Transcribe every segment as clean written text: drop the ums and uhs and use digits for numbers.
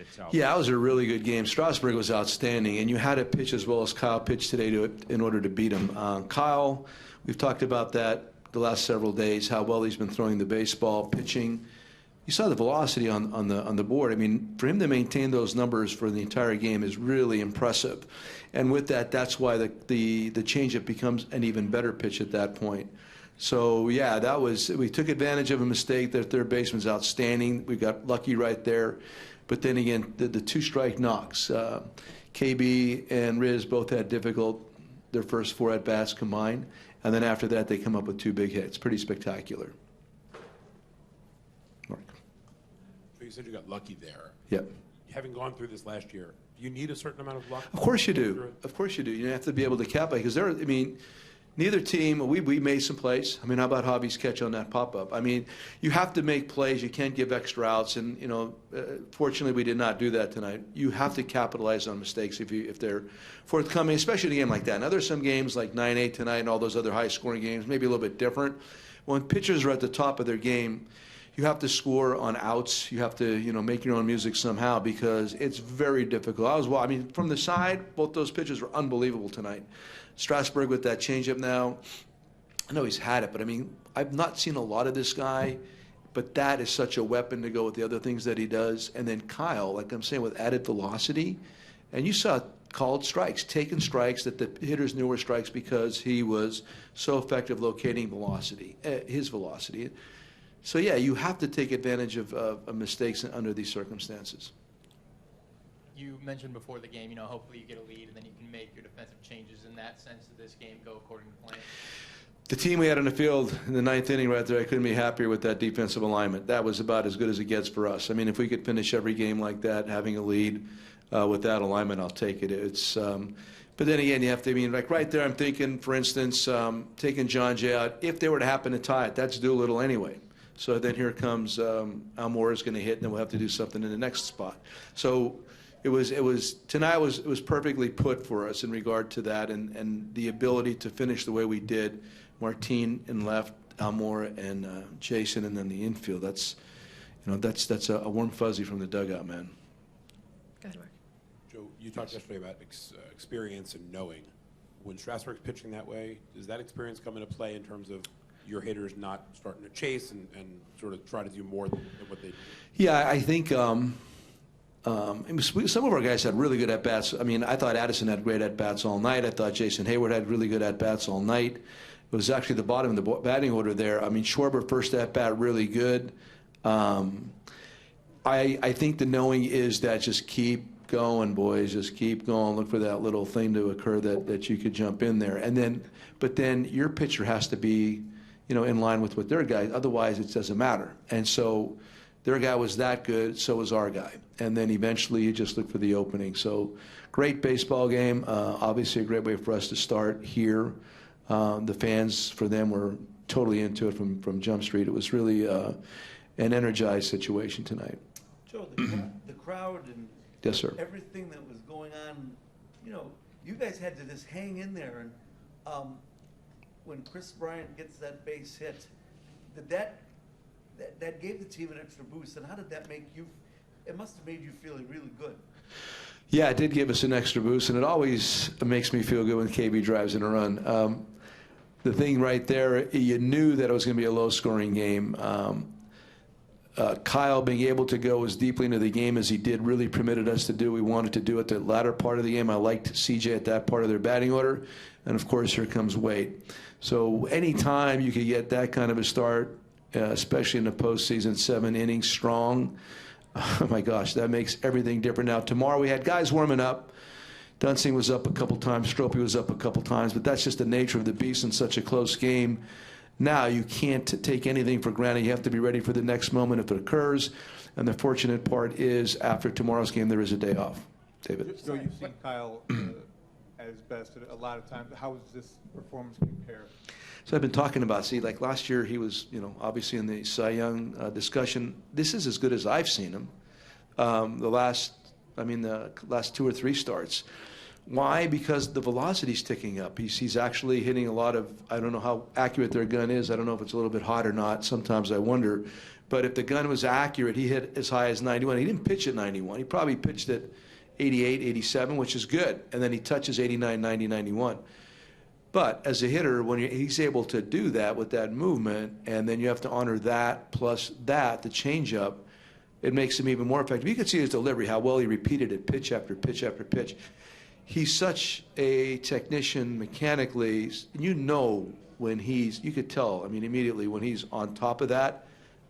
itself. Yeah, that was a really good game. Strasburg was outstanding, and you had to pitch as well as Kyle pitched today in order to beat him. Kyle, we've talked about that the last several days, how well he's been throwing the baseball, pitching. You saw the velocity on the board. I mean, for him to maintain those numbers for the entire game is really impressive. And with that, that's why the changeup becomes an even better pitch at that point. So yeah, we took advantage of a mistake. Their third baseman's outstanding. We got lucky right there. But then again, the two strike knocks. KB and Riz both had their first 4 at bats combined, and then after that they come up with 2 big hits. Pretty spectacular. Mark. So you said you got lucky there. Yep. Having gone through this last year, do you need a certain amount of luck? Of course you do. Of course you do. You have to be able to capitalize because neither team, we made some plays. I mean, how about Javi's catch on that pop-up? I mean, you have to make plays. You can't give extra outs. And, fortunately, we did not do that tonight. You have to capitalize on mistakes if they're forthcoming, especially in a game like that. Now, there's some games like 9-8 tonight and all those other high-scoring games, maybe a little bit different. When pitchers are at the top of their game, you have to score on outs. You have to, make your own music somehow because it's very difficult. From the side, both those pitchers were unbelievable tonight. Strasburg with that changeup now. I know he's had it, but I've not seen a lot of this guy, but that is such a weapon to go with the other things that he does. And then Kyle, like I'm saying, with added velocity, and you saw called strikes, taken strikes that the hitters knew were strikes because he was so effective locating velocity, his velocity. So yeah, you have to take advantage of mistakes under these circumstances. You mentioned before the game, hopefully you get a lead and then you can make your defensive changes in that sense of this game go according to plan. The team we had on the field in the 9th inning right there, I couldn't be happier with that defensive alignment. That was about as good as it gets for us. If we could finish every game like that, having a lead with that alignment, I'll take it. But then again, you have to, like right there, I'm thinking, for instance, taking John Jay out. If they were to happen to tie it, that's Doolittle anyway. So then here comes Almora is going to hit, and then we'll have to do something in the next spot. So tonight was perfectly put for us in regard to that and the ability to finish the way we did. Martin in left, Almora and Jason, and then the infield. That's a warm fuzzy from the dugout, man. Go ahead, Mark. Joe, you talked yesterday about experience and knowing. When Strasburg's pitching that way, does that experience come into play in terms of your hitters not starting to chase and sort of try to do more than what they do? Yeah, I think some of our guys had really good at-bats. I thought Addison had great at-bats all night. I thought Jason Hayward had really good at-bats all night. It was actually the bottom of the batting order there. Schwarber first at-bat, really good. I think the knowing is that just keep going, boys. Just keep going. Look for that little thing to occur that you could jump in there. But then your pitcher has to be in line with what their guy, otherwise it doesn't matter. And so their guy was that good, so was our guy. And then eventually you just look for the opening. So great baseball game, obviously a great way for us to start here. The fans, for them, were totally into it from Jump Street. It was really an energized situation tonight. Joe, the crowd and yes, sir. Everything that was going on, you guys had to just hang in there. And when Chris Bryant gets that base hit, that gave the team an extra boost. And how did that make you? It must have made you feel really good. Yeah, it did give us an extra boost, and it always makes me feel good when KB drives in a run. The thing right there, you knew that it was going to be a low-scoring game. Kyle being able to go as deeply into the game as he did really permitted us to do. We wanted to do it the latter part of the game. I liked CJ at that part of their batting order. And, of course, here comes Wade. So anytime you could get that kind of a start, especially in the postseason, 7 innings strong, oh, my gosh, that makes everything different. Now, tomorrow we had guys warming up. Dunsing was up a couple times. Stropey was up a couple times. But that's just the nature of the beast in such a close game. Now you can't take anything for granted. You have to be ready for the next moment if it occurs. And the fortunate part is after tomorrow's game, there is a day off. David? So you've seen Kyle at his best a lot of times. How does this performance compare? So I've been talking about, like last year he was, obviously in the Cy Young discussion. This is as good as I've seen him. The last 2 or 3 starts. Why? Because the velocity's ticking up. He's actually hitting a lot of, I don't know how accurate their gun is. I don't know if it's a little bit hot or not. Sometimes I wonder. But if the gun was accurate, he hit as high as 91. He didn't pitch at 91. He probably pitched at 88, 87, which is good. And then he touches 89, 90, 91. But as a hitter, when he's able to do that with that movement, and then you have to honor that plus that, the changeup, it makes him even more effective. You can see his delivery, how well he repeated it pitch after pitch after pitch. He's such a technician mechanically. You know when you could tell, I mean, immediately when he's on top of that,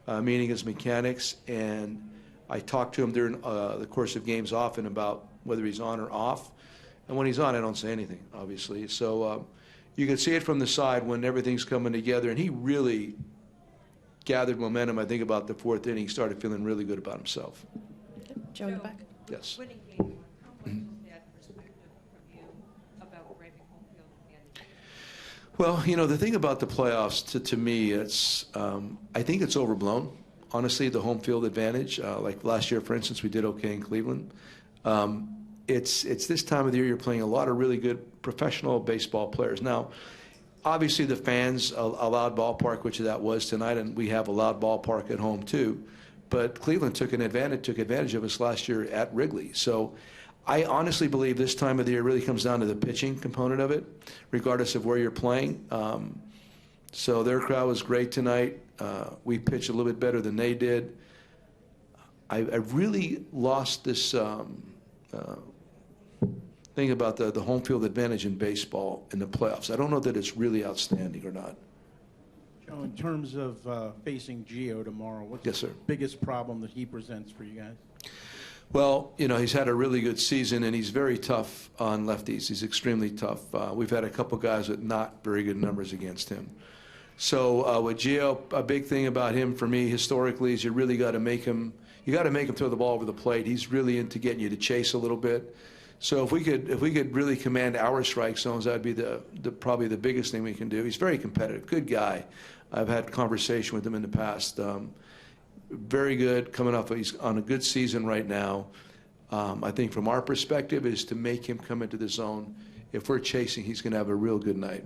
meaning his mechanics. And I talk to him during the course of games often about whether he's on or off. And when he's on, I don't say anything, obviously. So you can see it from the side when everything's coming together. And he really gathered momentum, I think, about the fourth inning. He started feeling really good about himself. Okay. Joe in the back. Yes. Winning game, how much is that perspective from you about driving home field advantage? Well, you know, the thing about the playoffs, to me, it's I think it's overblown. Honestly, the home field advantage. Like last year, for instance, we did okay in Cleveland. It's this time of the year you're playing a lot of really good professional baseball players. Now, obviously the fans, a loud ballpark, which that was tonight, and we have a loud ballpark at home too. But Cleveland took advantage of us last year at Wrigley. So I honestly believe this time of the year really comes down to the pitching component of it, regardless of where you're playing. So their crowd was great tonight. We pitched a little bit better than they did. I really lost this thing about the home field advantage in baseball in the playoffs. I don't know that it's really outstanding or not. Joe, in terms of facing Gio tomorrow, what's Yes, the sir. biggest problem that he presents for you guys? Well, you know, he's had a really good season, and he's very tough on lefties. He's extremely tough. We've had a couple guys with not very good numbers against him. So with Gio, a big thing about him for me historically is you really got to make him throw the ball over the plate. He's really into getting you to chase a little bit. So if we could really command our strike zones, that'd be probably the biggest thing we can do. He's very competitive, good guy. I've had conversation with him in the past. Very good, coming off. He's on a good season right now. I think from our perspective is to make him come into the zone. If we're chasing, he's going to have a real good night.